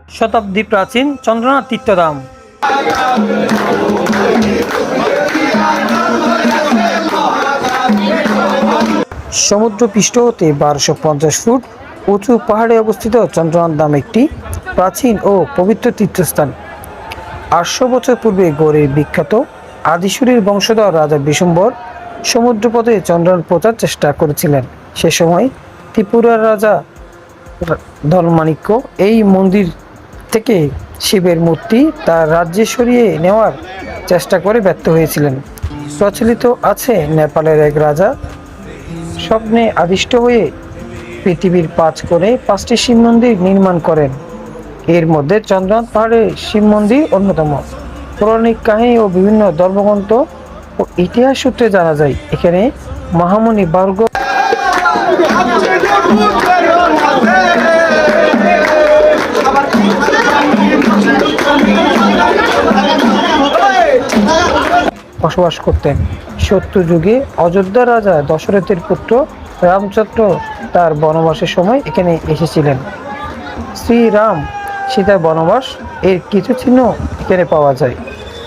শতাব্দী প্রাচীন চন্দ্রনাথ তীর্থধাম। সমুদ্রপৃষ্ঠ হতে 1250 ফুট উঁচু পাহাড়ে অবস্থিত চন্দ্রনাথ ধাম একটি প্রাচীন ও পবিত্র তীর্থস্থান। 800 বছর পূর্বে গৌড়ের বিখ্যাত আদিসুরের বংশধর রাজা বিশম্বর সমুদ্রপথে চন্দ্রনাথ পৌঁছার চেষ্টা করেছিলেন। সে সময় ত্রিপুরার রাজা ধলমাণিক্য এই মন্দির থেকে শিবের মূর্তি তার রাজ্যে সরিয়ে নেওয়ার চেষ্টা করে ব্যর্থ হয়েছিলেন। প্রচলিত আছে নেপালের এক রাজা স্বপ্নে আদিষ্ট হয়ে পৃথিবীর 5 শিব মন্দির নির্মাণ করেন। এর মধ্যে চন্দ্রনাথ পাহাড়ের শিব মন্দির অন্যতম। পৌরাণিক কাহিনী ও বিভিন্ন ধর্মগ্রন্থ ও ইতিহাস সূত্রে জানা যায় এখানে মহামুনি ভার্গব বসবাস করতেন। সত্যযুগে অযোধ্যা রাজা দশরথের পুত্র রামচন্দ্র তার বনবাসের সময় এখানে এসেছিলেন। শ্রীরাম সীতার বনবাস এর কিছু চিহ্ন এখানে পাওয়া যায়।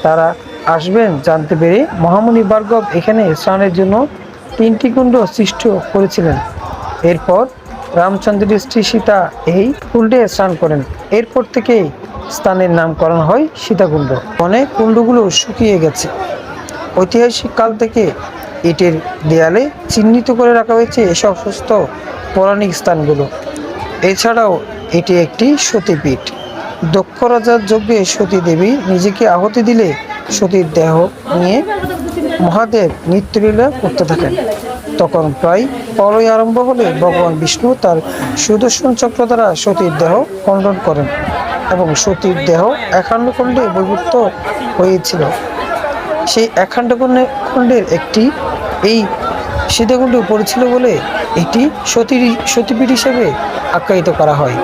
তারা আসবেন জানতে পেরে মহামুনি ভার্গব এখানে স্নানের জন্য 3টি কুণ্ড সৃষ্টি করেছিলেন। এরপর রামচন্দ্রের স্ত্রী সীতা এই কুণ্ডে স্নান করেন। এরপর থেকে স্থানের নামকরণ হয় সীতাকুণ্ড। অনেক কুণ্ডগুলো শুকিয়ে গেছে। ঐতিহাসিক কাল থেকে ইটের দেয়ালে চিহ্নিত করে রাখা হয়েছে এসব সমস্ত পৌরাণিক স্থানগুলো। এছাড়াও এটি একটি সতীপীঠ। দক্ষ রাজার যজ্ঞে সতী দেবী নিজেকে আহুতি দিলে সতীর দেহ নিয়ে মহাদেব নৃত্যলীলা করতে থাকেন। তখন প্রায় প্রলয় আরম্ভ হলে ভগবান বিষ্ণু তার সুদর্শন চক্র দ্বারা সতীর দেহ খণ্ডন করেন এবং সতীর দেহ 51 খণ্ডে বিভক্ত হয়েছিল। সেই 51 খণ্ডের একটি এই সীতাকুণ্ডে পড়েছিল বলে এটি সতীপীঠ হিসেবে আখ্যায়িত করা হয়।